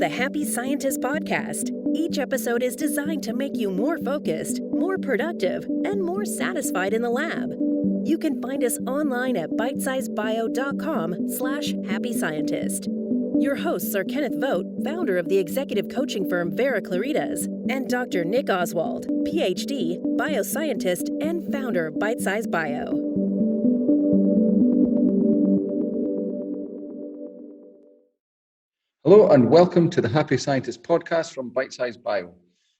the Happy Scientist podcast. Each episode is designed to make you more focused, more productive, and more satisfied in the lab. You can find us online at bitesizebio.com/happyscientist. Your hosts are Kenneth Vogt, founder of the executive coaching firm Vera Claritas, and Dr. Nick Oswald, PhD, bioscientist, and founder of Bitesize Bio. Hello and welcome to the Happy Scientist podcast from Bitesize Bio.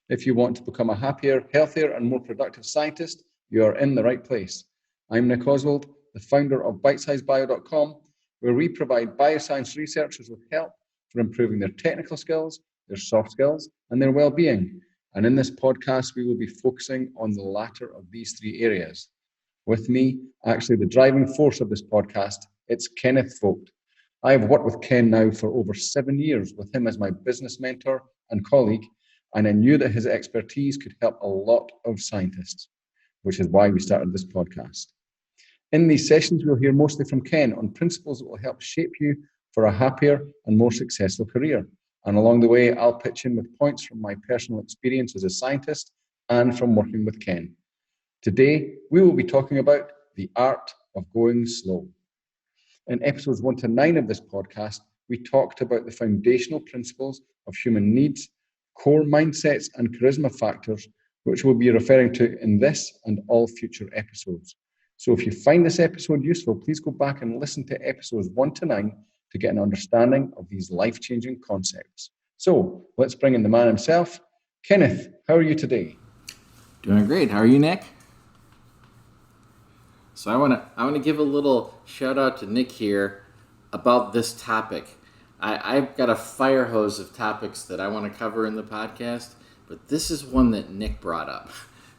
If you want to become a happier, healthier and more productive scientist, you are in the right place. I'm Nick Oswald, the founder of bitesizebio.com, where we provide bioscience researchers with help for improving their technical skills, their soft skills and their well-being. And in this podcast, we will be focusing on the latter of these three areas. With me, actually the driving force of this podcast, it's Kenneth Vogt. I have worked with Ken now for over 7 years, with him as my business mentor and colleague, and I knew that his expertise could help a lot of scientists, which is why we started this podcast. In these sessions, we'll hear mostly from Ken on principles that will help shape you for a happier and more successful career. And along the way, I'll pitch in with points from my personal experience as a scientist and from working with Ken. Today, we will be talking about the art of going slow. In episodes 1 to 9 of this podcast, we talked about the foundational principles of human needs, core mindsets, and charisma factors, which we'll be referring to in this and all future episodes. So if you find this episode useful, please go back and listen to episodes 1 to 9 to get an understanding of these life-changing concepts. So let's bring in the man himself. Kenneth, how are you today? Doing great. How are you, Nick? So I want to give a little shout out to Nick here about this topic. I've got a fire hose of topics that I want to cover in the podcast, but this is one that Nick brought up,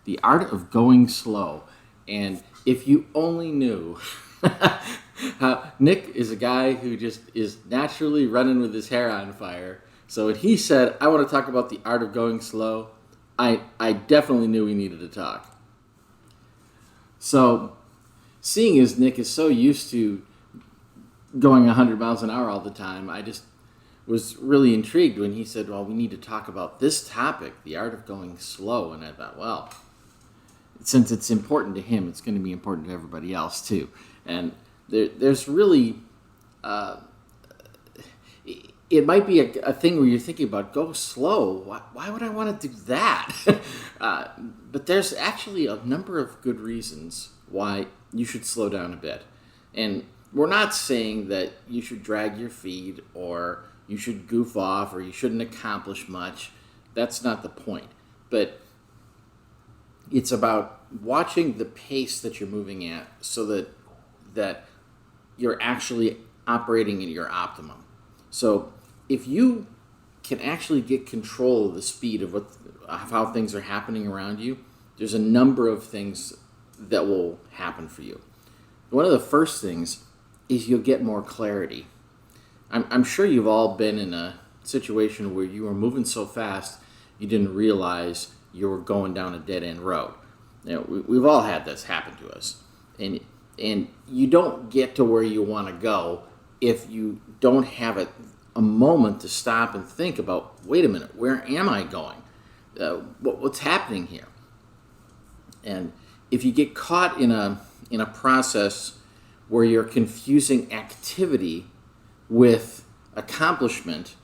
the art of going slow. And if you only knew how Nick is a guy who just is naturally running with his hair on fire. So when he said, I want to talk about the art of going slow, I definitely knew we needed to talk. So seeing as Nick is so used to going 100 miles an hour all the time, I just was really intrigued when he said, well, we need to talk about this topic, the art of going slow. And I thought, well, since it's important to him, it's going to be important to everybody else too. And there's really, it might be a thing where you're thinking about go slow. Why would I want to do that? But there's actually a number of good reasons why you should slow down a bit. And we're not saying that you should drag your feet or you should goof off or you shouldn't accomplish much. That's not the point. But it's about watching the pace that you're moving at so that you're actually operating at your optimum. So if you can actually get control of the speed of how things are happening around you, there's a number of things that will happen for you. One of the first things is you'll get more clarity. I'm sure you've all been in a situation where you were moving so fast you didn't realize you were going down a dead-end road. You know, we've all had this happen to us. And you don't get to where you want to go if you don't have a moment to stop and think about, wait a minute, where am I going? What's happening here? And if you get caught in a process where you're confusing activity with accomplishment,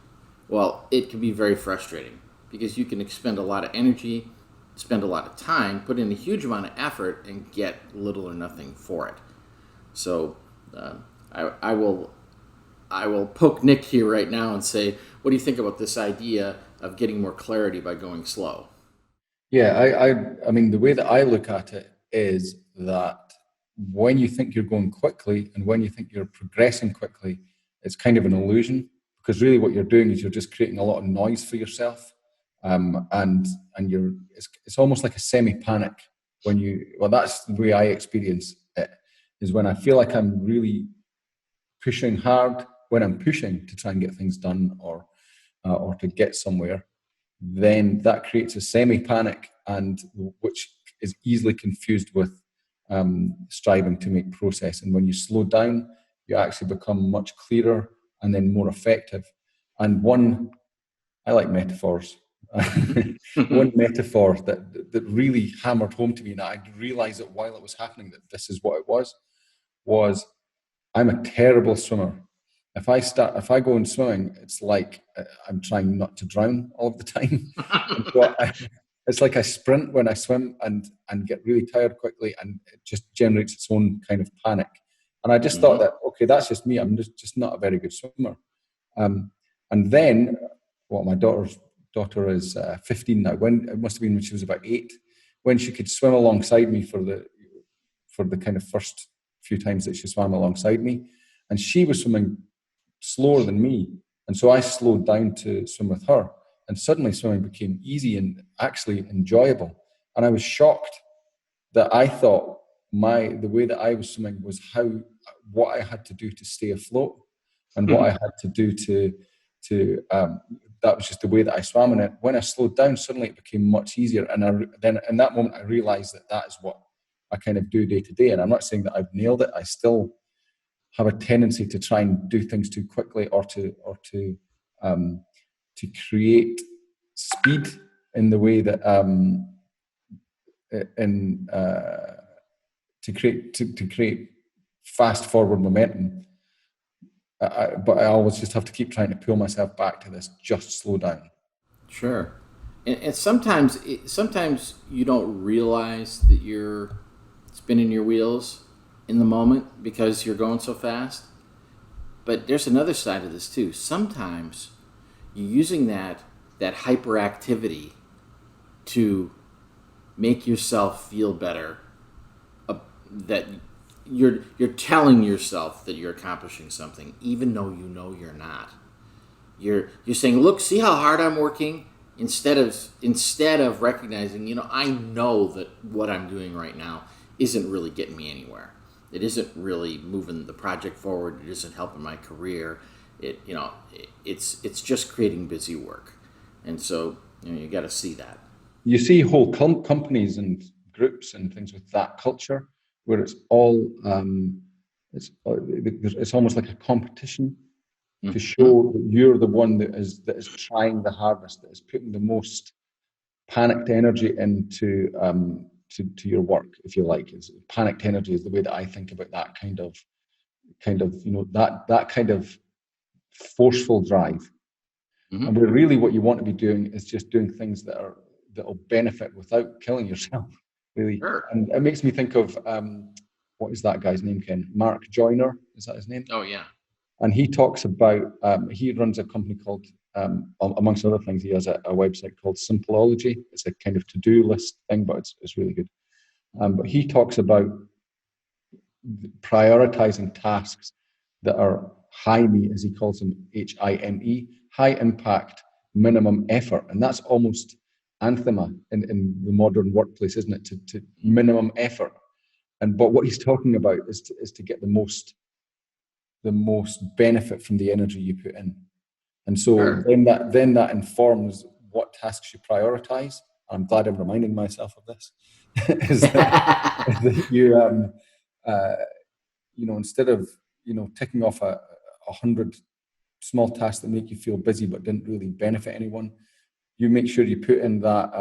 well, it can be very frustrating because you can expend a lot of energy, spend a lot of time, put in a huge amount of effort, and get little or nothing for it. So I will poke Nick here right now and say, what do you think about this idea of getting more clarity by going slow? Yeah, I mean, the way that I look at it is that when you think you're going quickly and when you think you're progressing quickly, it's kind of an illusion, because really what you're doing is you're just creating a lot of noise for yourself, and it's almost like a semi-panic well, that's the way I experience it, is when I feel like I'm really pushing hard, when I'm pushing to try and get things done or to get somewhere, then that creates a semi-panic, and which is easily confused with striving to make process. And when you slow down, you actually become much clearer and then more effective. And one I like metaphors. One metaphor that really hammered home to me, and I realized it while it was happening that this is what it was I'm a terrible swimmer. If I go in swimming, it's like I'm trying not to drown all of the time. And so it's like I sprint when I swim and get really tired quickly, and it just generates its own kind of panic. And I just thought that, okay, that's just me. I'm just not a very good swimmer. And then, my daughter is 15 now. When it must have been when she was about 8, when she could swim alongside me for the kind of first few times that she swam alongside me, and she was swimming slower than me, and so I slowed down to swim with her, and suddenly swimming became easy and actually enjoyable. And I was shocked that I thought the way that I was swimming was what I had to do to stay afloat, and what I had to do to that was just the way that I swam in it. When I slowed down, suddenly it became much easier, and then in that moment I realized that is what I kind of do day to day. And I'm not saying that I've nailed it. I still have a tendency to try and do things too quickly, or to create speed in the way that to create fast forward momentum. But I always just have to keep trying to pull myself back to this. Just slow down. Sure. And sometimes you don't realize that you're spinning your wheels in the moment because you're going so fast. But there's another side of this too. Sometimes you're using that hyperactivity to make yourself feel better, that you're telling yourself that you're accomplishing something, even though you know you're not. You're saying, look, see how hard I'm working, instead of recognizing, I know that what I'm doing right now isn't really getting me anywhere. It isn't really moving the project forward. It isn't helping my career. It's just creating busy work. And so, you got to see that. You see whole companies and groups and things with that culture, where it's all it's almost like a competition to show that you're the one that is trying the hardest, that is putting the most panicked energy into to your work, if you like. Panicked energy is the way that I think about that kind of that kind of forceful drive. And where really what you want to be doing is just doing things that'll benefit without killing yourself, really. Sure. And it makes me think of what is that guy's name, Ken? Mark Joyner, is that his name? Oh yeah. And he talks about he runs a company called amongst other things, he has a website called Simpleology. It's a kind of to-do list thing, but it's really good. But he talks about prioritizing tasks that are HIME, as he calls them, HIME, high impact, minimum effort. And that's almost anathema in the modern workplace, isn't it? To minimum effort. But what he's talking about is to get the most benefit from the energy you put in. And so Sure. then that informs what tasks you prioritize. I'm glad I'm reminding myself of this. is that you instead of ticking off 100 small tasks that make you feel busy but didn't really benefit anyone, you make sure you put in that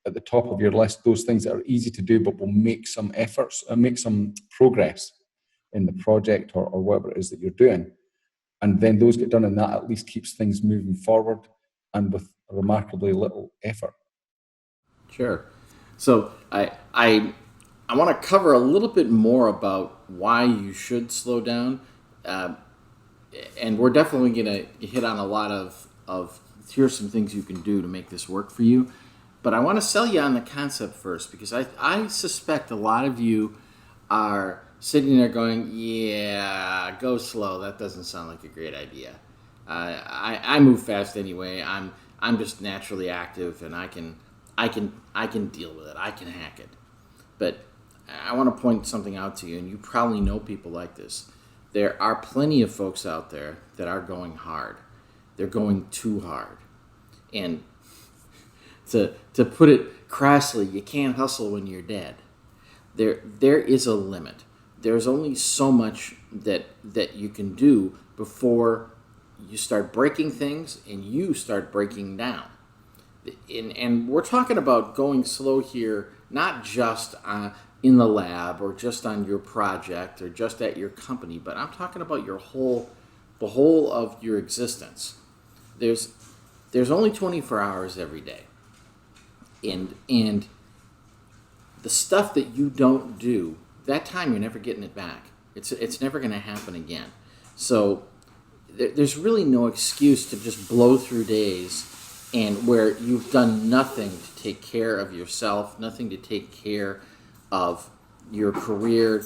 at the top of your list, those things that are easy to do but will make some efforts and make some progress in the project or whatever it is that you're doing. And then those get done, and that at least keeps things moving forward and with remarkably little effort. Sure. So I want to cover a little bit more about why you should slow down. And we're definitely going to hit on a lot of here's some things you can do to make this work for you. But I want to sell you on the concept first, because I suspect a lot of you are sitting there going, yeah, go slow. That doesn't sound like a great idea. I move fast anyway. I'm just naturally active, and I can deal with it. I can hack it. But I want to point something out to you, and you probably know people like this. There are plenty of folks out there that are going hard. They're going too hard. And to put it crassly, you can't hustle when you're dead. There is a limit. There's only so much that you can do before you start breaking things and you start breaking down. And we're talking about going slow here, not just in the lab or just on your project or just at your company, but I'm talking about the whole of your existence. There's only 24 hours every day, and the stuff that you don't do, that time you're never getting it back. It's never going to happen again. So there's really no excuse to just blow through days and where you've done nothing to take care of yourself, nothing to take care of your career,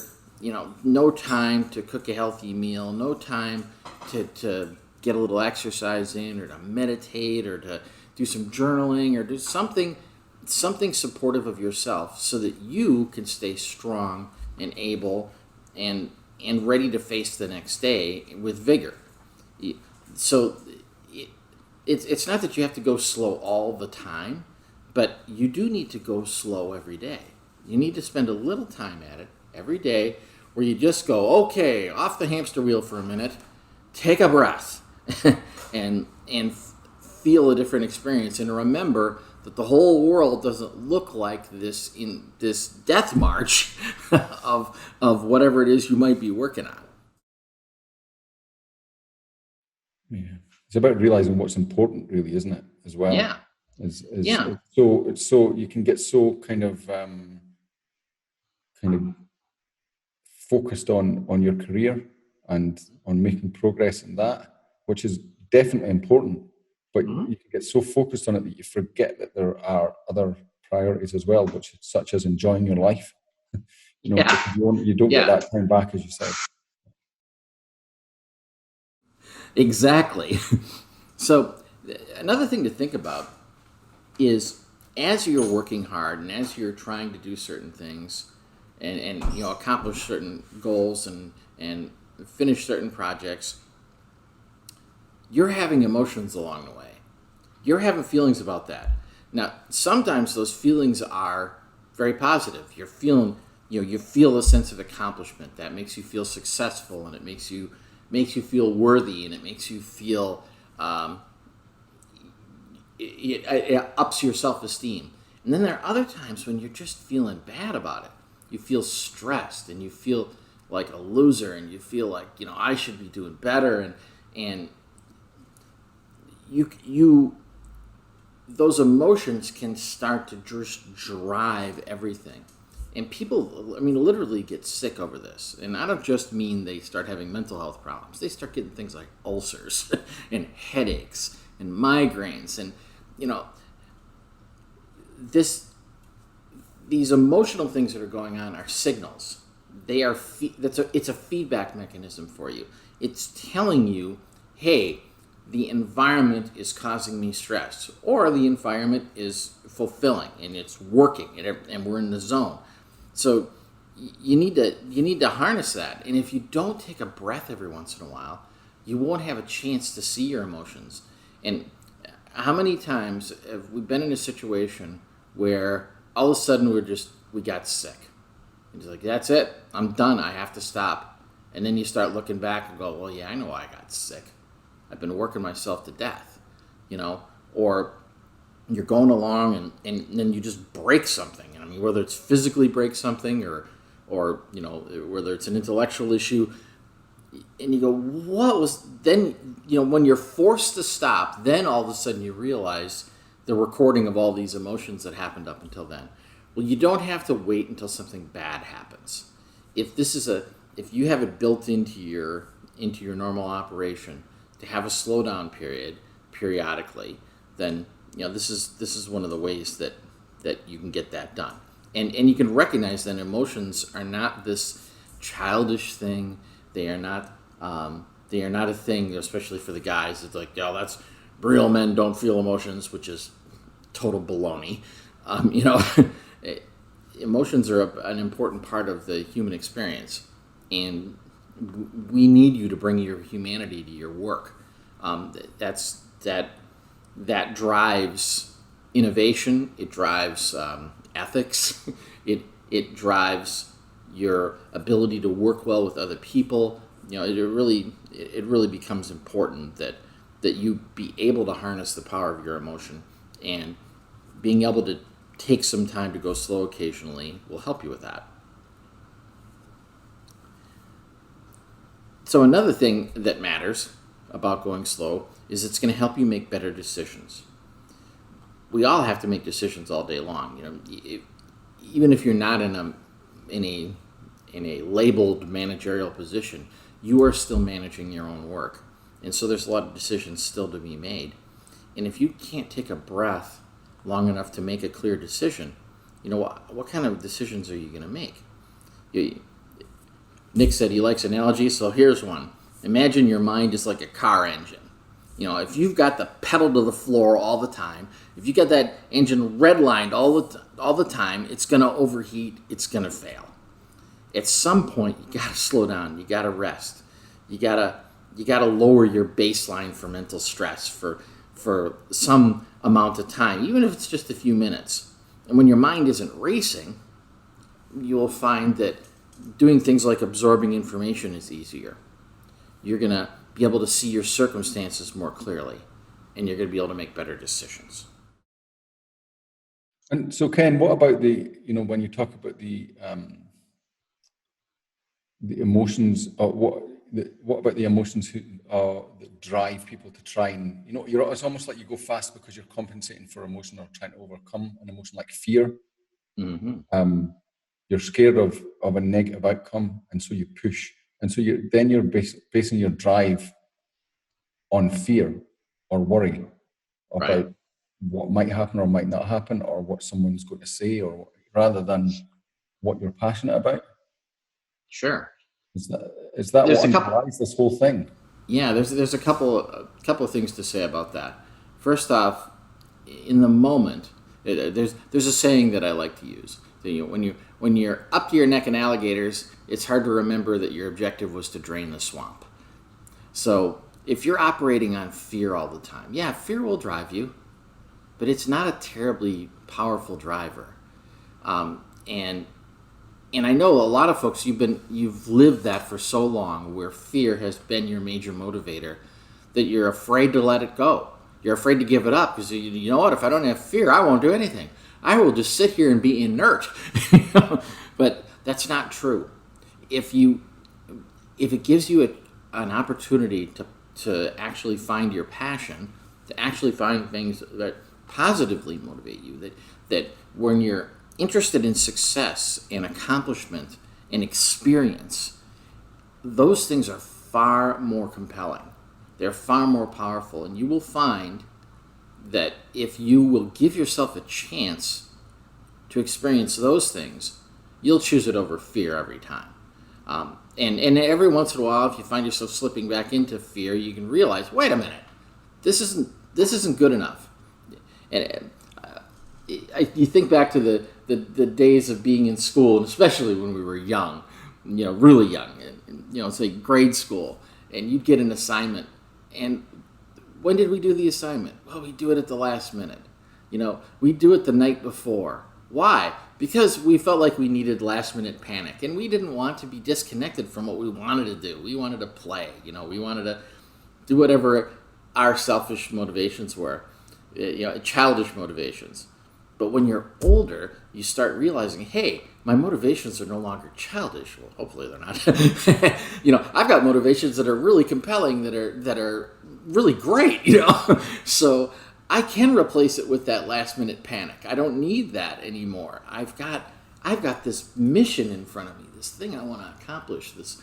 no time to cook a healthy meal, no time to get a little exercise in or to meditate or to do some journaling or do something supportive of yourself so that you can stay strong and able and ready to face the next day with vigor. So it's not that you have to go slow all the time, but you do need to go slow every day. You need to spend a little time at it every day where you just go, okay, off the hamster wheel for a minute, take a breath, and feel a different experience, and remember that the whole world doesn't look like this in this death march of whatever it is you might be working on. Yeah. It's about realizing what's important, really, isn't it? As well. Yeah. It's so you can get so kind of focused on your career and on making progress in that, which is definitely important. But you can get so focused on it that you forget that there are other priorities as well, such as enjoying your life. You don't get that time back, as you said. Exactly. So another thing to think about is as you're working hard and as you're trying to do certain things and accomplish certain goals and finish certain projects, you're having emotions along the way. You're having feelings about that. Now, sometimes those feelings are very positive. You're feeling, you feel a sense of accomplishment that makes you feel successful, and it makes you feel worthy, and it makes you feel it ups your self-esteem. And then there are other times when you're just feeling bad about it. You feel stressed, and you feel like a loser, and you feel like I should be doing better, and you those emotions can start to just drive everything. And people, literally get sick over this. And I don't just mean they start having mental health problems. They start getting things like ulcers and headaches and migraines. And, these emotional things that are going on are signals. They are it's a feedback mechanism for you. It's telling you, hey, the environment is causing me stress, or the environment is fulfilling and it's working and we're in the zone. So you need to harness that. And if you don't take a breath every once in a while, you won't have a chance to see your emotions. And how many times have we been in a situation where all of a sudden we got sick? And it's like, that's it, I'm done, I have to stop. And then you start looking back and go, well, yeah, I know why I got sick. I've been working myself to death, or you're going along and then you just break something. Whether it's physically break something or whether it's an intellectual issue, and you go, what was, then, when you're forced to stop, then all of a sudden you realize the recording of all these emotions that happened up until then. Well, you don't have to wait until something bad happens. If you have it built into your normal operation to have a slowdown period periodically, then this is one of the ways that you can get that done. And you can recognize that emotions are not this childish thing. They are not a thing, especially for the guys. It's like, that's real men don't feel emotions, which is total baloney. Emotions are an important part of the human experience, and we need you to bring your humanity to your work. That drives innovation. It drives ethics. It drives your ability to work well with other people. it really becomes important that you be able to harness the power of your emotion, and being able to take some time to go slow occasionally will help you with that. So another thing that matters about going slow is it's going to help you make better decisions. We all have to make decisions all day long. Even if you're not in a labeled managerial position, you are still managing your own work. And so there's a lot of decisions still to be made. And if you can't take a breath long enough to make a clear decision, what kind of decisions are you going to make? Nick said he likes analogies, so here's one. Imagine your mind is like a car engine. If you've got the pedal to the floor all the time, if you got that engine redlined all the time, it's going to overheat, it's going to fail. At some point, you got to slow down, you got to rest. You got to lower your baseline for mental stress for some amount of time, even if it's just a few minutes. And when your mind isn't racing, you will find that doing things like absorbing information is easier. You're going to be able to see your circumstances more clearly, and you're going to be able to make better decisions. And so, Ken, what about when you talk about the emotions, what about the emotions that drive people to try and, it's almost like you go fast because you're compensating for emotion or trying to overcome an emotion like fear. Mm-hmm. You're scared of a negative outcome, and so you push. And so you're basing your drive on fear or worry about Right. what might happen or might not happen, or what someone's going to say, rather than what you're passionate about. Sure. Is that There's what underlies this whole thing? Yeah, there's a couple of things to say about that. First off, in the moment, there's a saying that I like to use. When you're up to your neck in alligators, it's hard to remember that your objective was to drain the swamp. So if you're operating on fear all the time, yeah, fear will drive you, but it's not a terribly powerful driver. And I know a lot of folks, you've lived that for so long, where fear has been your major motivator, that you're afraid to let it go. You're afraid to give it up because you know what? If I don't have fear, I won't do anything. I will just sit here and be inert. But that's not true. If it gives you an opportunity to actually find your passion, to actually find things that positively motivate you, that when you're interested in success and accomplishment and experience, those things are far more compelling. They're far more powerful, and you will find that if you will give yourself a chance to experience those things, you'll choose it over fear every time. And every once in a while, if you find yourself slipping back into fear, you can realize, wait a minute, this isn't good enough. And you think back to the days of being in school, and especially when we were young, really young, say grade school, and you'd get an assignment. And when did we do the assignment? Well, we do it at the last minute. We do it the night before. Why? Because we felt like we needed last minute panic, and we didn't want to be disconnected from what we wanted to do. We wanted to play. We wanted to do whatever our selfish motivations were, childish motivations. But when you're older, you start realizing, hey, my motivations are no longer childish. Well, hopefully they're not. I've got motivations that are really compelling, that are really great. So I can replace it with that last minute panic. I don't need that anymore. I've got this mission in front of me, this thing I want to accomplish. This,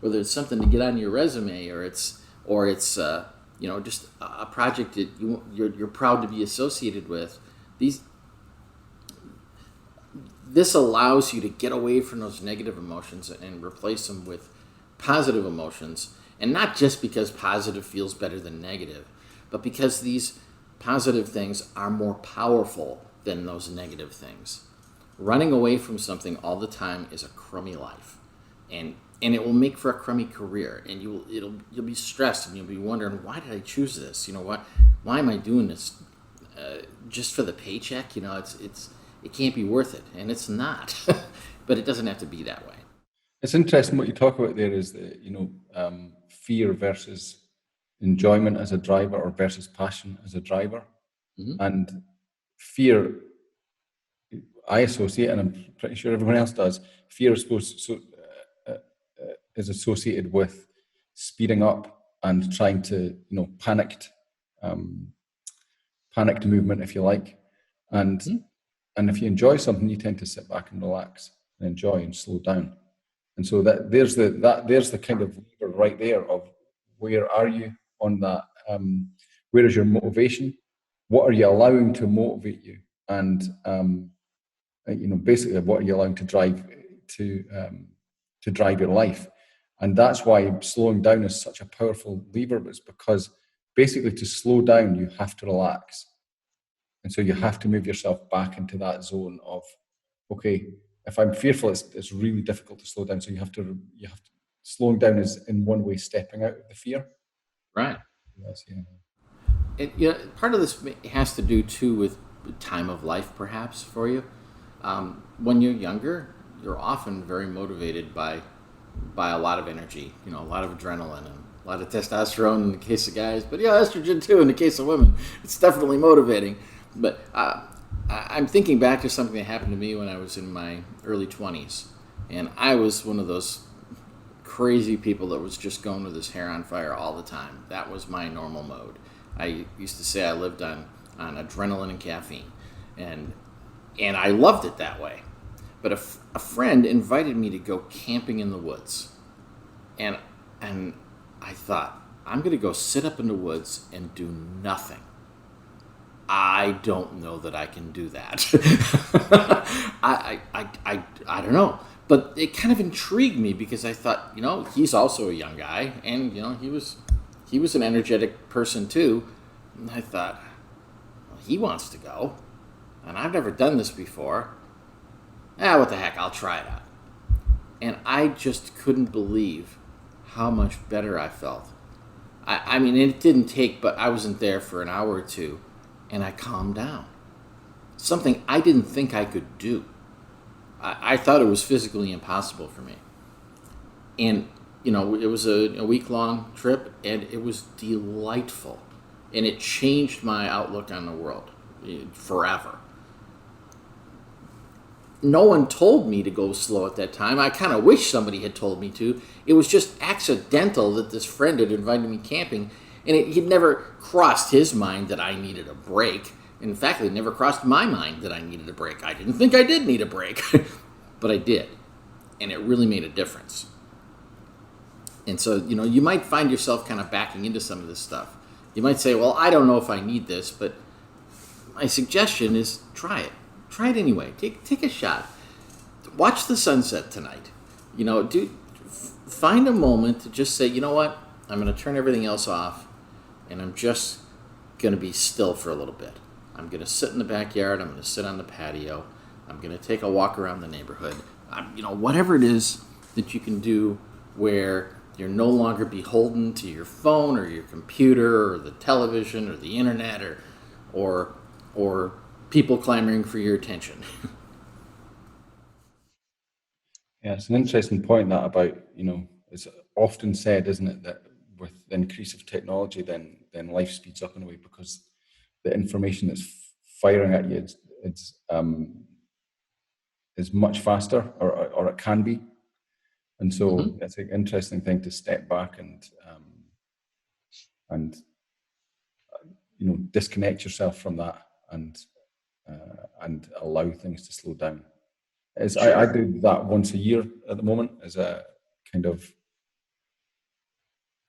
whether it's something to get on your resume, or it's just a project that you're proud to be associated with. This allows you to get away from those negative emotions and replace them with positive emotions. And not just because positive feels better than negative, but because these positive things are more powerful than those negative things. Running away from something all the time is a crummy life. And it will make for a crummy career. And you'll be stressed, and you'll be wondering, why did I choose this? Why am I doing this? Just for the paycheck? It can't be worth it, and it's not. But it doesn't have to be that way. It's interesting what you talk about there is that, fear versus enjoyment as a driver or versus passion as a driver. Hmm. And fear, I associate, and I'm pretty sure everyone else does, fear is is associated with speeding up and trying to, um, panicked movement, if you like. And Hmm. and if you enjoy something, you tend to sit back and relax and enjoy and slow down. And so there's the kind of lever right there of where are you on that? Where is your motivation? What are you allowing to motivate you? And basically, what are you allowing to drive your life? And that's why slowing down is such a powerful lever. It's because basically to slow down, you have to relax, and so you have to move yourself back into that zone of, okay, if I'm fearful, it's really difficult to slow down. So you have to slowing down is in one way stepping out of the fear. Right. Yes, yeah. Part of this has to do too with time of life, perhaps for you. When you're younger, you're often very motivated by a lot of energy, a lot of adrenaline and a lot of testosterone in the case of guys, but estrogen too in the case of women. It's definitely motivating. But I'm thinking back to something that happened to me when I was in my early 20s, and I was one of those crazy people that was just going with his hair on fire all the time. That was my normal mode. I used to say I lived on adrenaline and caffeine, and I loved it that way. But a friend invited me to go camping in the woods, and I thought, I'm going to go sit up in the woods and do nothing. I don't know that I can do that. I don't know. But it kind of intrigued me because I thought, he's also a young guy, and he was an energetic person too. And I thought, well, he wants to go, and I've never done this before. What the heck? I'll try it out. And I just couldn't believe how much better I felt. I mean, it didn't take, but I wasn't there for an hour or two, and I calmed down. Something I didn't think I could do. I thought it was physically impossible for me. And, it was a week-long trip, and it was delightful. And it changed my outlook on the world forever. No one told me to go slow at that time. I kind of wish somebody had told me to. It was just accidental that this friend had invited me camping, and he'd never crossed his mind that I needed a break. In fact, it never crossed my mind that I needed a break. I didn't think I did need a break, but I did, and it really made a difference. And so, you might find yourself kind of backing into some of this stuff. You might say, well, I don't know if I need this, but my suggestion is try it. Try it anyway. Take a shot. Watch the sunset tonight. Find a moment to just say, you know what? I'm going to turn everything else off, and I'm just going to be still for a little bit. I'm going to sit in the backyard. I'm going to sit on the patio. I'm going to take a walk around the neighborhood. Whatever it is that you can do where you're no longer beholden to your phone or your computer or the television or the internet or people clamoring for your attention. Yeah, it's an interesting point that about, it's often said, isn't it, that with the increase of technology, then life speeds up in a way because the information that's firing at you is much faster, or it can be. And so it's an interesting thing to step back and disconnect yourself from that and allow things to slow down. Sure. I do that once a year at the moment as a kind of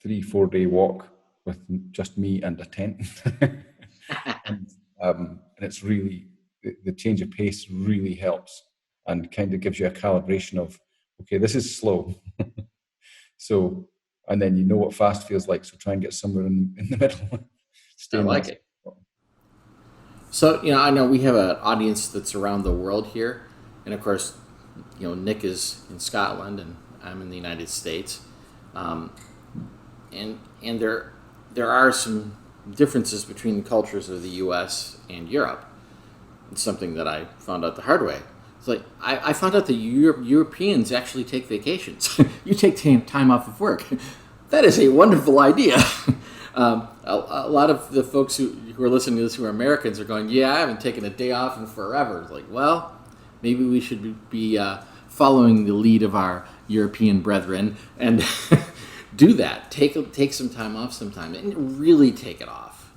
3-4 day walk with just me and a tent. and it's really, the change of pace really helps and kind of gives you a calibration of, okay, this is slow. So, and then what fast feels like. So try and get somewhere in the middle. I like it. So, I know we have an audience that's around the world here. And of course, Nick is in Scotland and I'm in the United States. And there are some differences between the cultures of the U.S. and Europe. It's something that I found out the hard way. It's like, I found out that Europeans actually take vacations. You take time off of work. That is a wonderful idea. A lot of the folks who are listening to this who are Americans are going, yeah, I haven't taken a day off in forever. It's like, well, maybe we should be following the lead of our European brethren and do that. Take some time off sometime and really take it off.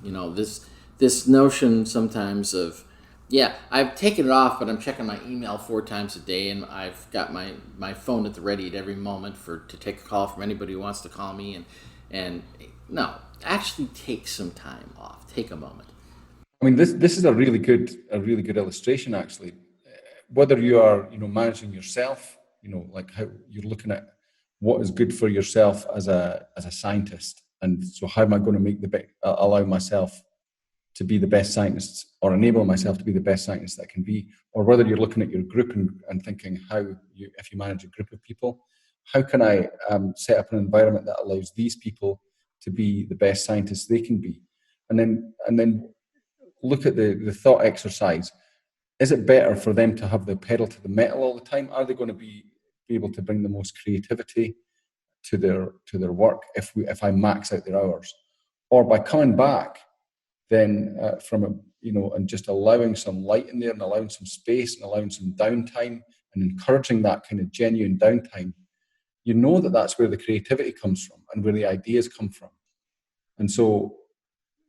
This notion sometimes of, yeah, I've taken it off, but I'm checking my email 4 times a day, and I've got my phone at the ready at every moment to take a call from anybody who wants to call me. And no, actually take some time off. Take a moment. I mean, this is a really good illustration, actually. Whether you are, managing yourself, like how you're looking at what is good for yourself as a scientist, and so how am I going to allow myself to be the best scientist, or enable myself to be the best scientist that can be, or whether you're looking at your group and thinking if you manage a group of people, how can I set up an environment that allows these people to be the best scientists they can be, and then look at the thought exercise. Is it better for them to have the pedal to the metal all the time? Are they going to be able to bring the most creativity to their work if I max out their hours, or by coming back then and just allowing some light in there and allowing some space and allowing some downtime and encouraging that kind of genuine downtime, that's where the creativity comes from and where the ideas come from. And so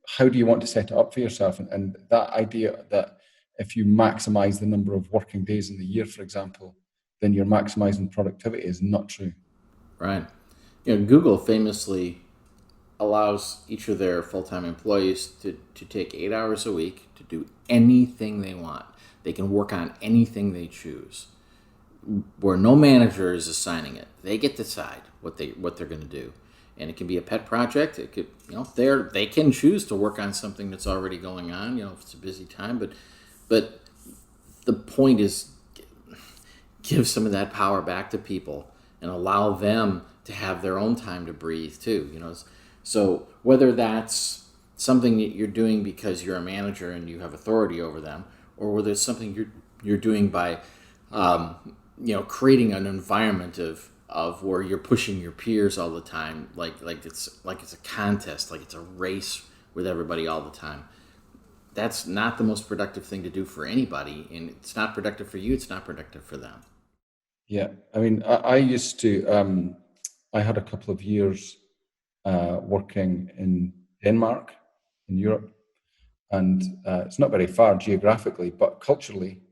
how do you want to set it up for yourself? And that idea that if you maximize the number of working days in the year, for example, then you're maximizing productivity is not true. Right. Google famously allows each of their full-time employees to take 8 hours a week to do anything they want. They can work on anything they choose, where no manager is assigning it. They get to decide what they're going to do, and it can be a pet project. It could, they can choose to work on something that's already going on. If it's a busy time, but the point is, give some of that power back to people and allow them to have their own time to breathe too. So whether that's something that you're doing because you're a manager and you have authority over them, or whether it's something you're doing by creating an environment of where you're pushing your peers all the time, like it's a contest, like it's a race with everybody all the time. That's not the most productive thing to do for anybody, and it's not productive for you. It's not productive for them. Yeah, I mean, I used to. I had a couple of years working in Denmark, in Europe, and it's not very far geographically, but culturally,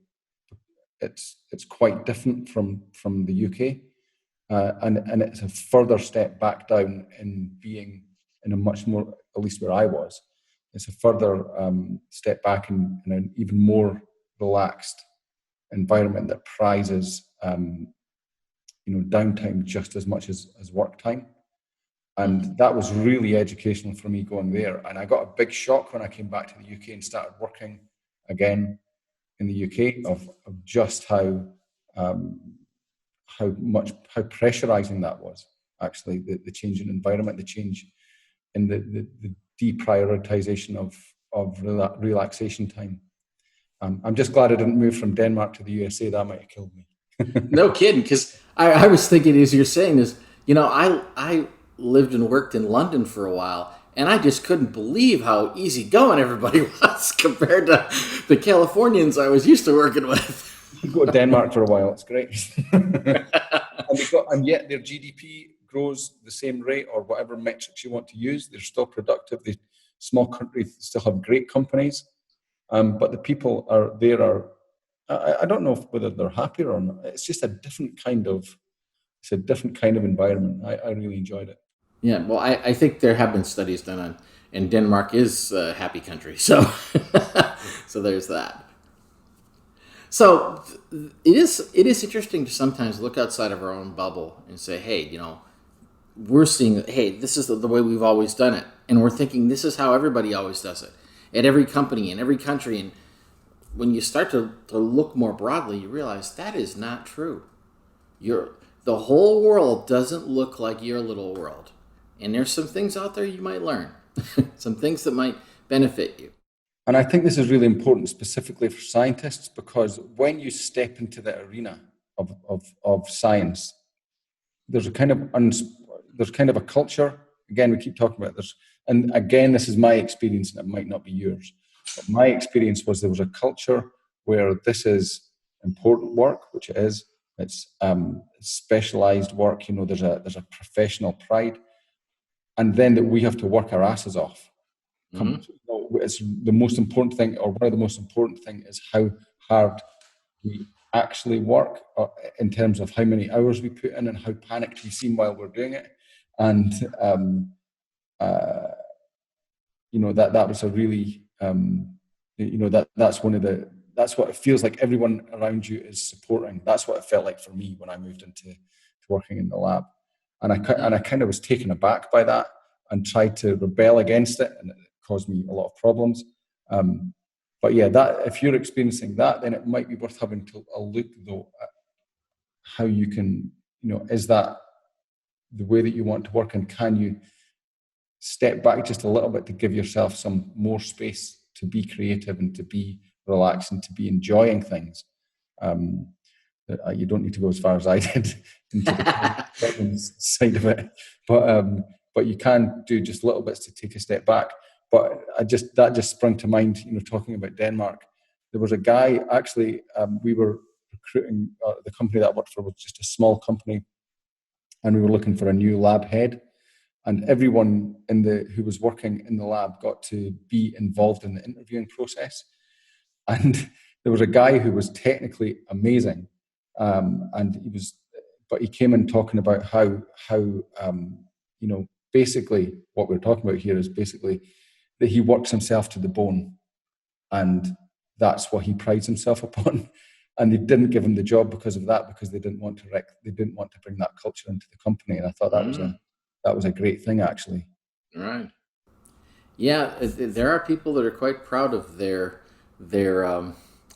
it's quite different from the UK, and it's a further step back down in being in a much more, at least where I was, it's a further step back in an even more relaxed environment that prizes downtime just as much as work time. And that was really educational for me going there. And I got a big shock when I came back to the UK and started working again in the UK of just how pressurizing that was, actually, the change in environment, the change in the deprioritization of relaxation time. I'm just glad I didn't move from Denmark to the USA. That might have killed me. No kidding, because I was thinking as you're saying this, I lived and worked in London for a while, and I just couldn't believe how easygoing everybody was compared to the Californians I was used to working with. You go to Denmark for a while, it's great. and yet their GDP grows the same rate, or whatever metrics you want to use. They're still productive. The small countries still have great companies, but the people I don't know whether they're happier or not. It's just a different kind of environment. I really enjoyed it. Yeah, well, I think there have been studies done on, and Denmark is a happy country, so so there's that. So it is interesting to sometimes look outside of our own bubble and say, hey, we're seeing, hey, this is the way we've always done it, and we're thinking this is how everybody always does it at every company in every country. And when you start to look more broadly, you realize that is not true. The whole world doesn't look like your little world. And there's some things out there you might learn, some things that might benefit you. And I think this is really important, specifically for scientists, because when you step into the arena of science, there's there's kind of a culture. Again, we keep talking about this, and again, this is my experience, and it might not be yours. But my experience was there was a culture where this is important work, which it is. It's specialized work. You know, there's a professional pride, and then that we have to work our asses off. It's the most important thing, or one of the most important thing, is how hard we actually work, in terms of how many hours we put in and how panicked we seem while we're doing it. And that was a really that's what it feels like. Everyone around you is supporting. That's what it felt like for me when I moved into working in the lab, and I kind of was taken aback by that and tried to rebel against it, and it caused me a lot of problems. But yeah, that if you're experiencing that, then it might be worth having a look though at how you can, is that the way that you want to work, and can you step back just a little bit to give yourself some more space to be creative and to be relaxed and to be enjoying things. You don't need to go as far as I did into the problems side of it, but you can do just little bits to take a step back. But that just sprung to mind, talking about Denmark. There was a guy, actually, we were recruiting, the company that I worked for was just a small company, and we were looking for a new lab head. And everyone who was working in the lab got to be involved in the interviewing process. And there was a guy who was technically amazing, but he came in talking about how basically what we're talking about here is basically that he works himself to the bone, and that's what he prides himself upon. And they didn't give him the job because of that, because they didn't want to bring that culture into the company. And I thought that was a great thing, actually. Right. Yeah, there are people that are quite proud of their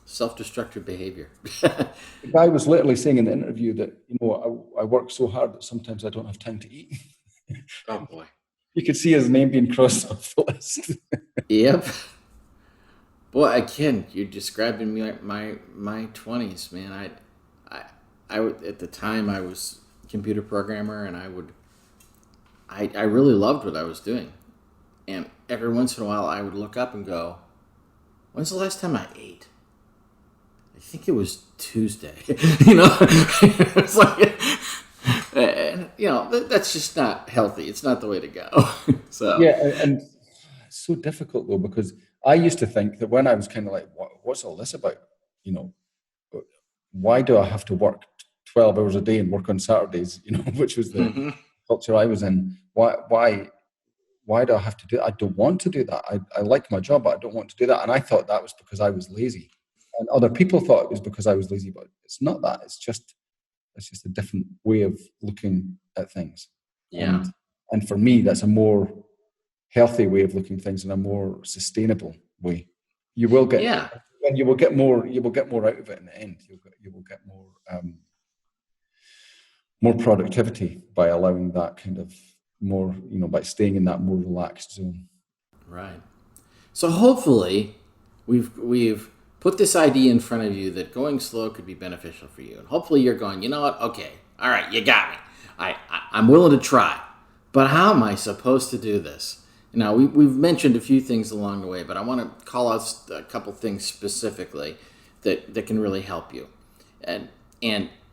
self-destructive behavior. The guy was literally saying in the interview that, I work so hard that sometimes I don't have time to eat. Oh boy. You could see his name being crossed off the list. Yep. Boy, again, you're describing me like my 20s, man. I at the time I was a computer programmer, and I really loved what I was doing. And every once in a while I would look up and go, when's the last time I ate? I think it was Tuesday. It's like, that's just not healthy. It's not the way to go. So yeah, and it's so difficult though, because I used to think that when I was kind of like, what's all this about? Why do I have to work 12 hours a day and work on Saturdays? Which was the culture I was in. Why do I have to do that? I don't want to do that. I like my job, but I don't want to do that. And I thought that was because I was lazy. And other people thought it was because I was lazy, but it's not that. It's just a different way of looking at things. Yeah. And for me, that's a more healthy way of looking at things, and a more sustainable way. You will get, and you will get more out of it in the end. You will get more productivity by allowing that kind of more, by staying in that more relaxed zone. Right. So hopefully we've put this idea in front of you that going slow could be beneficial for you. And hopefully you're going, you know what? Okay. All right. You got me. I'm willing to try, but how am I supposed to do this? Now, we've mentioned a few things along the way, but I want to call out a couple things specifically that can really help you. And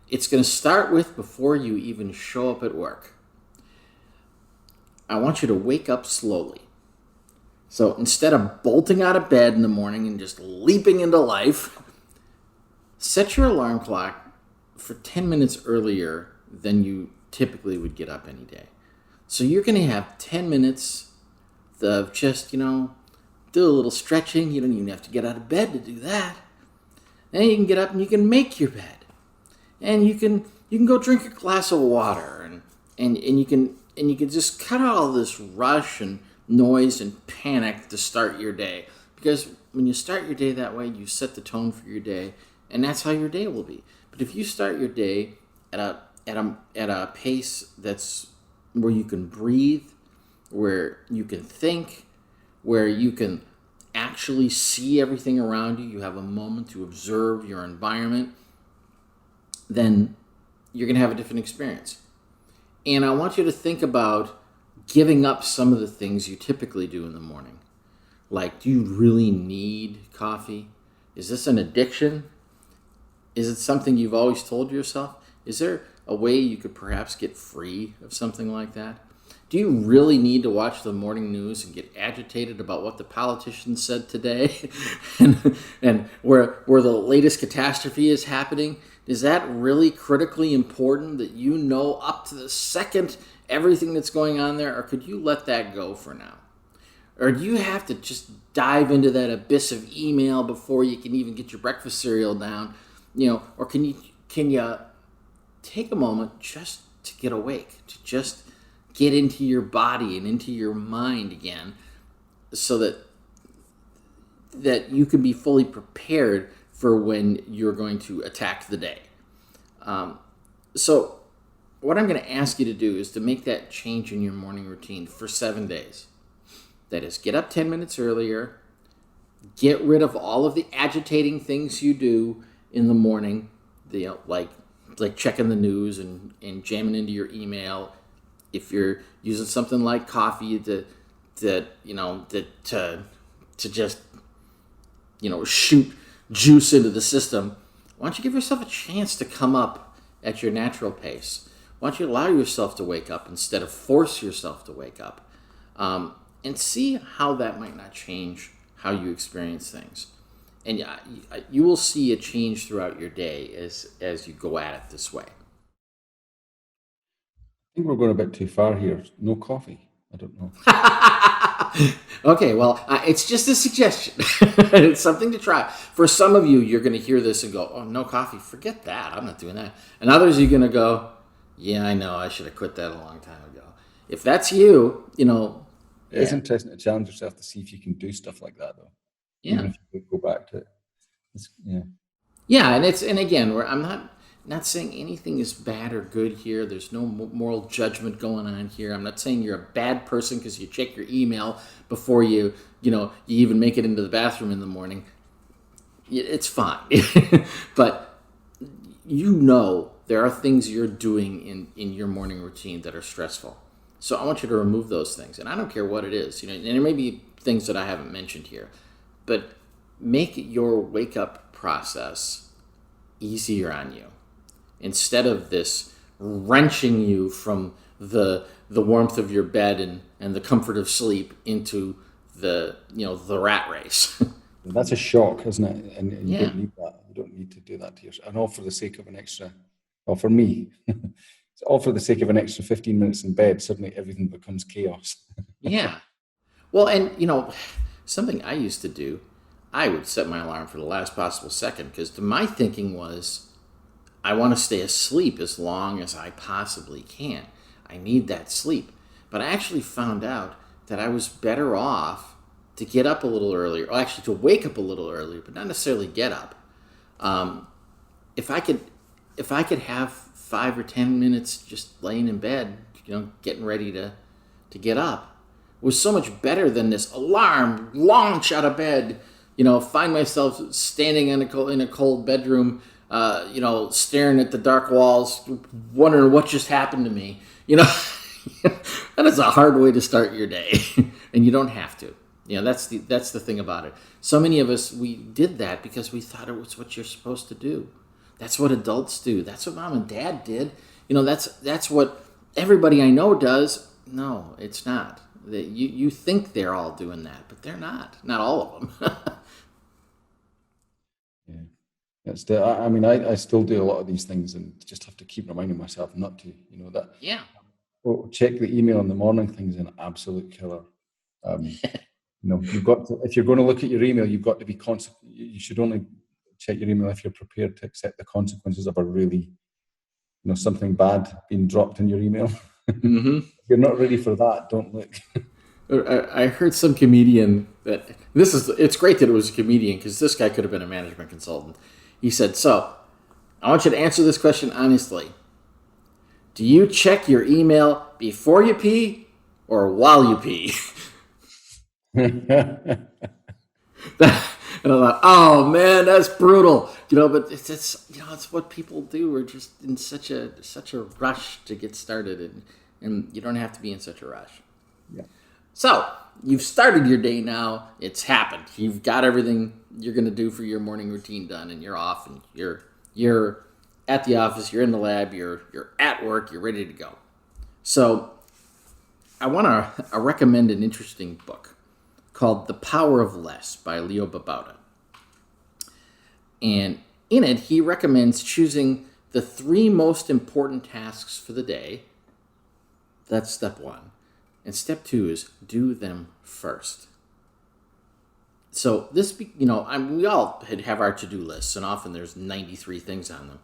it's going to start with before you even show up at work. I want you to wake up slowly. So instead of bolting out of bed in the morning and just leaping into life, set your alarm clock for 10 minutes earlier than you typically would get up any day. So you're going to have 10 minutes of just, do a little stretching. You don't even have to get out of bed to do that. Then you can get up and you can make your bed. And you can go drink a glass of water, and you can just cut out all this rush and noise and panic to start your day. Because when you start your day that way, you set the tone for your day, and that's how your day will be. But if you start your day at a pace that's where you can breathe, where you can think, where you can actually see everything around you, you have a moment to observe your environment, then you're going to have a different experience. And I want you to think about giving up some of the things you typically do in the morning. Like, do you really need coffee? Is this an addiction? Is it something you've always told yourself? Is there a way you could perhaps get free of something like that? Do you really need to watch the morning news and get agitated about what the politicians said today and where the latest catastrophe is happening? Is that really critically important that you know up to the second everything that's going on there? Or could you let that go for now? Or do you have to just dive into that abyss of email before you can even get your breakfast cereal down? Or can you take a moment just to get awake, to just get into your body and into your mind again, so that you can be fully prepared for when you're going to attack the day. So what I'm going to ask you to do is to make that change in your morning routine for 7 days. That is, get up 10 minutes earlier, get rid of all of the agitating things you do in the morning, like checking the news and jamming into your email. If you're using something like coffee to just shoot juice into the system, why don't you give yourself a chance to come up at your natural pace? Why don't you allow yourself to wake up instead of force yourself to wake up? And see how that might not change how you experience things. And you will see a change throughout your day as you go at it this way. I think we're going a bit too far here. No coffee. I don't know. Okay, well, it's just a suggestion. It's something to try. For some of you, you're going to hear this and go, oh, no coffee. Forget that. I'm not doing that. And others, you're going to go, yeah, I know. I should have quit that a long time ago. If that's you, It's interesting to challenge yourself to see if you can do stuff like that, though. Yeah. Even if you could go back to it. Yeah, and again, I'm not saying anything is bad or good here. There's no moral judgment going on here. I'm not saying you're a bad person because you check your email before you even make it into the bathroom in the morning. It's fine. But there are things you're doing in your morning routine that are stressful. So I want you to remove those things. And I don't care what it is. And there may be things that I haven't mentioned here. But make your wake-up process easier on you. Instead of this wrenching you from the warmth of your bed and the comfort of sleep into the rat race. That's a shock, isn't it? And you don't need that. You don't need to do that to yourself. And all for the sake of an extra, well, for me, it's all for the sake of an extra 15 minutes in bed. Suddenly everything becomes chaos. Yeah. Well, and something I used to do, I would set my alarm for the last possible second because my thinking was, I want to stay asleep as long as I possibly can. I need that sleep. But I actually found out that I was better off to get up a little earlier, or actually to wake up a little earlier, but not necessarily get up. If I could have 5 or 10 minutes just laying in bed, getting ready to get up, was so much better than this alarm, launch out of bed, find myself standing in a cold bedroom, staring at the dark walls, wondering what just happened to me. That is a hard way to start your day, and you don't have to. That's the thing about it. So many of us, we did that because we thought it was what you're supposed to do. That's what adults do. That's what mom and dad did. That's what everybody I know does. No, it's not. You think they're all doing that, but they're not. Not all of them. I still do a lot of these things and just have to keep reminding myself not to, that. Yeah. Well, check the email in the morning thing is an absolute killer. You've got to, if you're going to look at your email, you've got to be you should only check your email if you're prepared to accept the consequences of a really, something bad being dropped in your email. Mm-hmm. If you're not ready for that, don't look. I heard some comedian it's great that it was a comedian because this guy could have been a management consultant. He said, so I want you to answer this question honestly. Do you check your email before you pee or while you pee? And I thought, oh man, that's brutal. But it's what people do. We're just in such a rush to get started, and you don't have to be in such a rush. Yeah. So you've started your day now. It's happened. You've got everything you're going to do for your morning routine done, and you're off, and you're at the office. You're in the lab. You're at work. You're ready to go. So I want to recommend an interesting book called The Power of Less by Leo Babauta. And in it, he recommends choosing the 3 most important tasks for the day. That's step 1. And step 2 is do them first. So this, we all have our to-do lists, and often there's 93 things on them.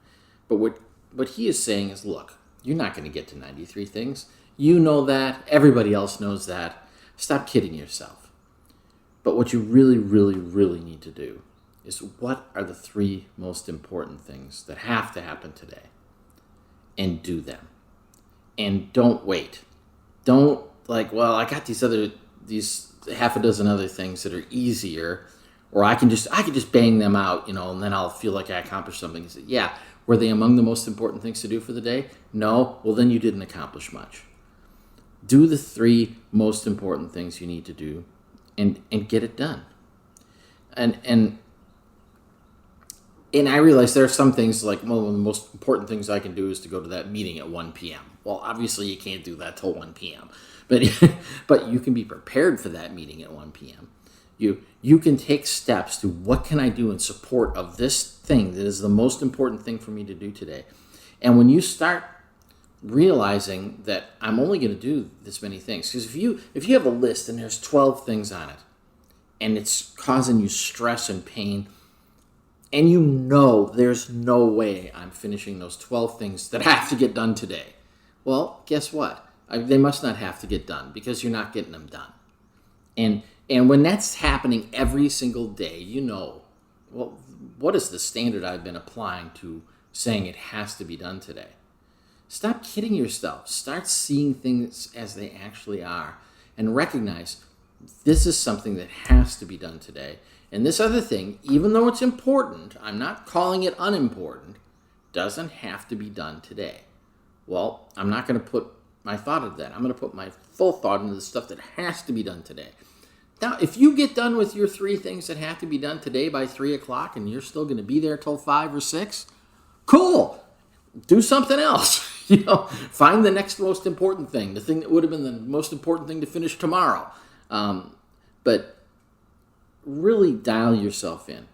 But what he is saying is, look, you're not going to get to 93 things. You know that. Everybody else knows that. Stop kidding yourself. But what you really, really, really need to do is, what are the 3 most important things that have to happen today? And do them. And don't wait. Don't I got these half a dozen other things that are easier, or I can just bang them out, and then I'll feel like I accomplished something. You say, yeah, were they among the most important things to do for the day? No? Well, then you didn't accomplish much. Do the 3 most important things you need to do and get it done. And I realize there are some things like, one of the most important things I can do is to go to that meeting at 1 p.m. Well, obviously you can't do that till 1 p.m. But you can be prepared for that meeting at 1 p.m. You can take steps to, what can I do in support of this thing that is the most important thing for me to do today? And when you start realizing that I'm only going to do this many things, because if you have a list and there's 12 things on it, and it's causing you stress and pain, and there's no way I'm finishing those 12 things that have to get done today, well, guess what? They must not have to get done, because you're not getting them done. And when that's happening every single day, well, what is the standard I've been applying to saying it has to be done today? Stop kidding yourself. Start seeing things as they actually are, and recognize this is something that has to be done today. And this other thing, even though it's important, I'm not calling it unimportant, doesn't have to be done today. Well, I'm not going to put my thought into that. I'm going to put my full thought into the stuff that has to be done today. Now, if you get done with your 3 things that have to be done today by 3 o'clock, and you're still going to be there till 5 or 6, cool. Do something else. Find the next most important thing, the thing that would have been the most important thing to finish tomorrow. But really dial yourself in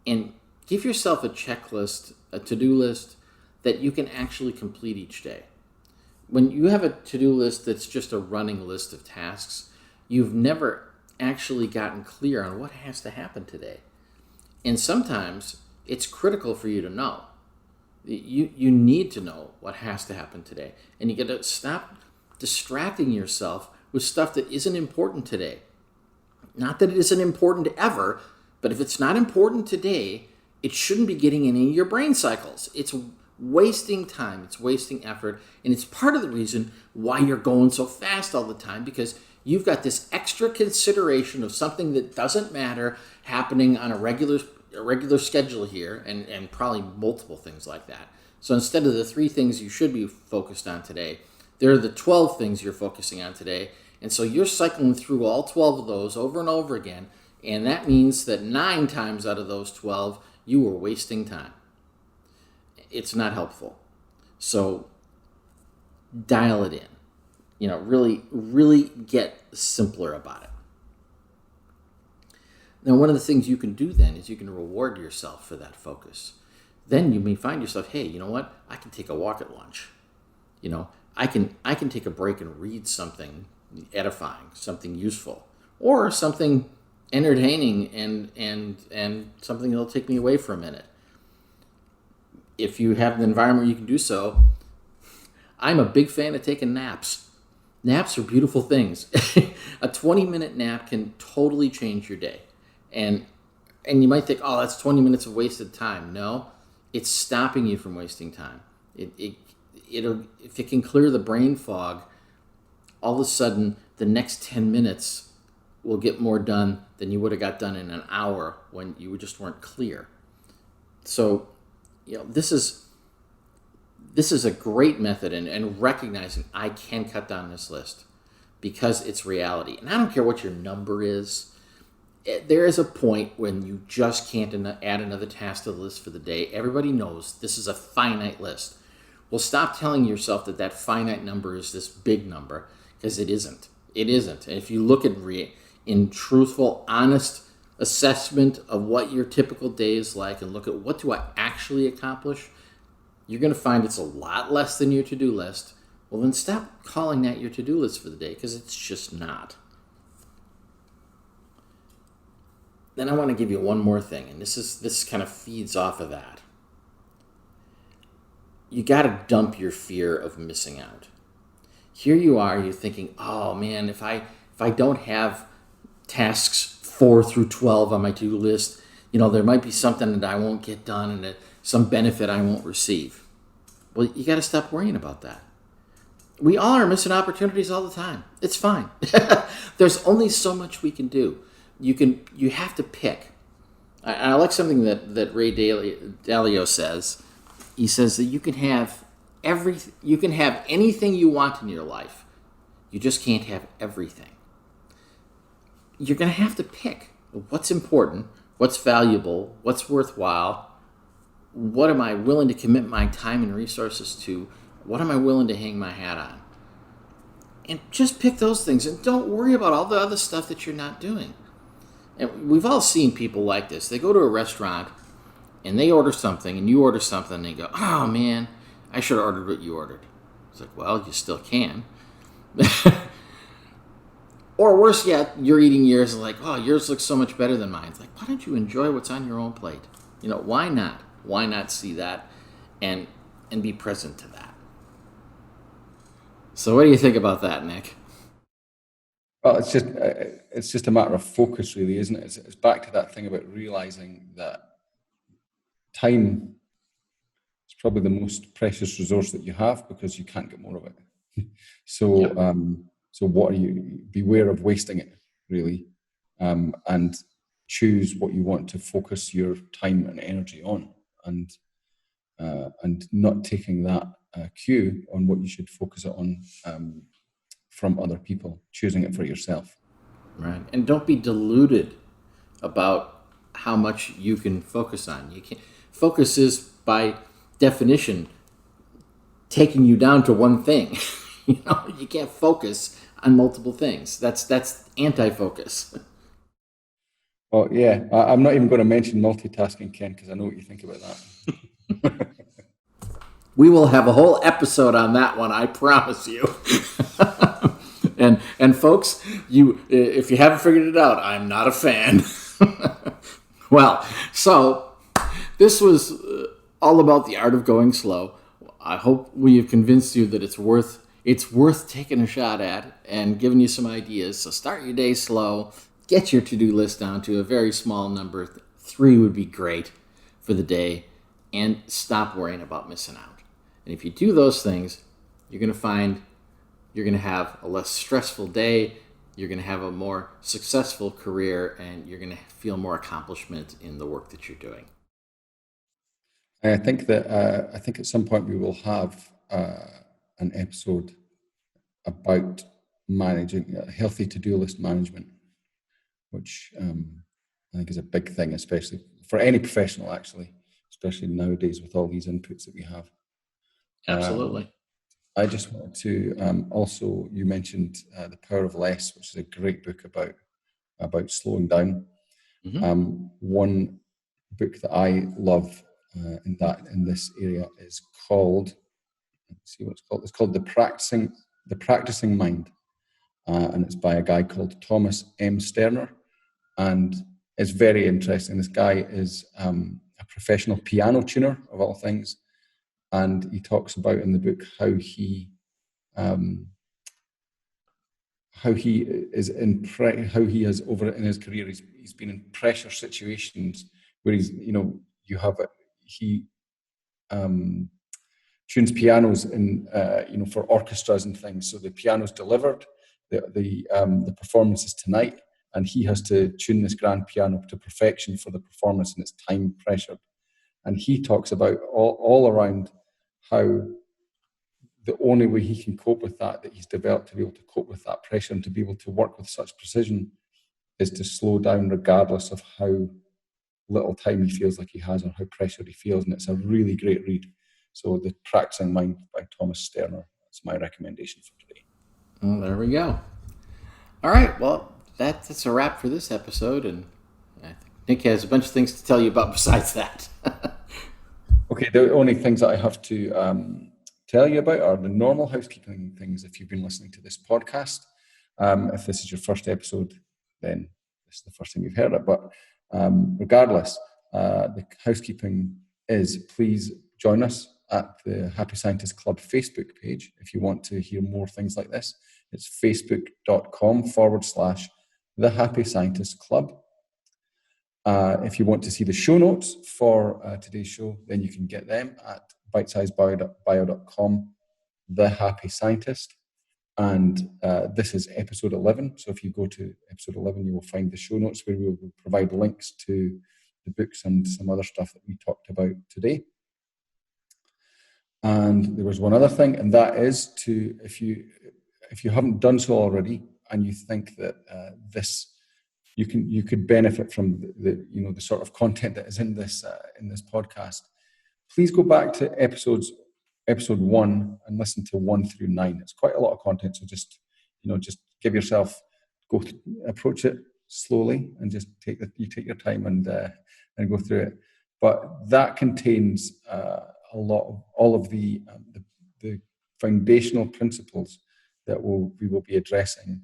and give yourself a checklist, a to-do list that you can actually complete each day. When you have a to-do list that's just a running list of tasks, you've never actually gotten clear on what has to happen today. And sometimes it's critical for you to know. You need to know what has to happen today. And you got to stop distracting yourself with stuff that isn't important today. Not that it isn't important ever, but if it's not important today, it shouldn't be getting in any of your brain cycles. It's wasting time, it's wasting effort, and it's part of the reason why you're going so fast all the time, because you've got this extra consideration of something that doesn't matter happening on a regular schedule here, and probably multiple things like that. So instead of the 3 things you should be focused on today, there are the 12 things you're focusing on today. And so you're cycling through all 12 of those over and over again, and that means that 9 times out of those 12, you were wasting time. It's not helpful. So dial it in. Really, really get simpler about it. Now, one of the things you can do then is you can reward yourself for that focus. Then you may find yourself, hey, you know what? I can take a walk at lunch. I can take a break and read something edifying, something useful, or something entertaining and something that'll take me away for a minute. If you have an environment where you can do so, I'm a big fan of taking naps. Naps are beautiful things. A 20-minute nap can totally change your day. And you might think, oh, that's 20 minutes of wasted time. No, it's stopping you from wasting time. If it can clear the brain fog, all of a sudden, the next 10 minutes will get more done than you would have got done in an hour when you just weren't clear. So, this is a great method, and recognizing I can cut down this list because it's reality. And I don't care what your number is. There is a point when you just can't add another task to the list for the day. Everybody knows this is a finite list. Well, stop telling yourself that finite number is this big number, because it isn't. It isn't. And if you look at in truthful, honest assessment of what your typical day is like and look at what do I actually accomplish, you're going to find it's a lot less than your to-do list. Well, then stop calling that your to-do list for the day, because it's just not. Then I want to give you one more thing, and this kind of feeds off of that. You got to dump your fear of missing out. Here you are, you're thinking, oh man, if I don't have tasks 4 through 12 on my to-do list, there might be something that I won't get done and some benefit I won't receive. Well, you got to stop worrying about that. We all are missing opportunities all the time. It's fine. There's only so much we can do. You have to pick. I like something that Ray Dalio says. He says that you can have anything you want in your life. You just can't have everything. You're going to have to pick what's important, what's valuable, what's worthwhile, what am I willing to commit my time and resources to, what am I willing to hang my hat on. And just pick those things, and don't worry about all the other stuff that you're not doing. And we've all seen people like this. They go to a restaurant and they order something, and you order something, and they go, oh man, I should have ordered what you ordered. It's like, well, you still can. Or worse yet, you're eating yours and like, oh, yours looks so much better than mine. It's like, why don't you enjoy what's on your own plate? Why not? Why not see that and be present to that? So what do you think about that, Nick? Well, it's just a matter of focus, really, isn't it? It's back to that thing about realizing that time is probably the most precious resource that you have, because you can't get more of it. So, yep. So what are you? Beware of wasting it, really, and choose what you want to focus your time and energy on, and not taking that cue on what you should focus it on from other people. Choosing it for yourself. Right, and don't be deluded about how much you can focus on. You can't. Focus is, by definition, taking you down to one thing. You can't focus on multiple things. That's anti-focus. Well, yeah, I'm not even going to mention multitasking, Ken, because I know what you think about that. We will have a whole episode on that one, I promise you. And folks, if you haven't figured it out, I'm not a fan. Well, so this was all about the art of going slow. I hope we have convinced you that it's worth taking a shot at and giving you some ideas. So start your day slow. Get your to-do list down to a very small number. 3 would be great for the day. And stop worrying about missing out. And if you do those things, you're going to find you're going to have a less stressful day. You're going to have a more successful career, and you're going to feel more accomplishment in the work that you're doing. I think at some point we will have an episode about managing healthy to-do list management, which I think is a big thing, especially for any professional, actually, especially nowadays with all these inputs that we have. Absolutely. I just wanted to also, you mentioned The Power of Less, which is a great book about slowing down. Mm-hmm. One book that I love in this area is called, let's see what it's called. It's called The Practising Mind, and it's by a guy called Thomas M. Sterner, and it's very interesting. This guy is a professional piano tuner, of all things. And he talks about in the book how he has over in his career he's been in pressure situations where he tunes pianos in for orchestras and things. So the piano's delivered, the performance is tonight, and he has to tune this grand piano to perfection for the performance, and it's time pressured. And he talks about all around how the only way he can cope with that he's developed to be able to cope with that pressure and to be able to work with such precision is to slow down regardless of how little time he feels like he has or how pressured he feels. And it's a really great read. So The Practising Mind by Thomas Sterner. That's my recommendation for today. Well, there we go. All right. Well, that's a wrap for this episode. And I think Nick has a bunch of things to tell you about besides that. Okay. The only things that I have to tell you about are the normal housekeeping things if you've been listening to this podcast. If this is your first episode, then this is the first time you've heard it. But regardless, the housekeeping is please join us at the Happy Scientist Club Facebook page if you want to hear more things like this. It's facebook.com/The Happy Scientist Club. If you want to see the show notes for today's show, then you can get them at bitesizebio.com, The Happy Scientist. And this is episode 11. So if you go to episode 11, you will find the show notes where we will provide links to the books and some other stuff that we talked about today. And there was one other thing, and that is to, if you haven't done so already, and you think that you could benefit from the sort of content that is in this podcast, please go back to episode 1 and listen to 1 through 9. It's quite a lot of content, so just give yourself, approach it slowly and just take your time and go through it. But that contains a lot of all of the foundational principles that we will be addressing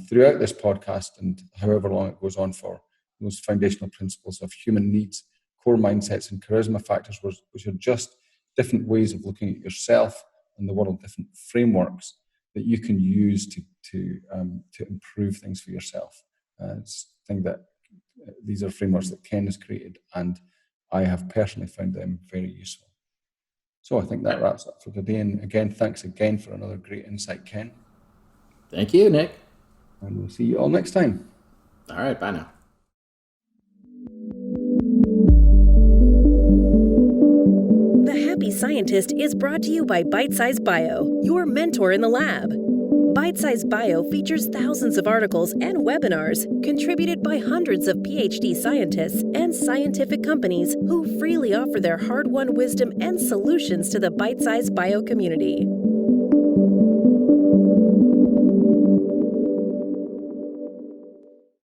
throughout this podcast and however long it goes on for. Those foundational principles of human needs, core mindsets, and charisma factors, which are just different ways of looking at yourself and the world, different frameworks that you can use to improve things for yourself. These are frameworks that Ken has created, and I have personally found them very useful. So I think that wraps up for today. And again, thanks again for another great insight, Ken. Thank you, Nick. And we'll see you all next time. All right, bye now. The Happy Scientist is brought to you by Bitesize Bio, your mentor in the lab. Bitesize Bio features thousands of articles and webinars contributed by hundreds of PhD scientists and scientific companies who freely offer their hard-won wisdom and solutions to the Bitesize Bio community.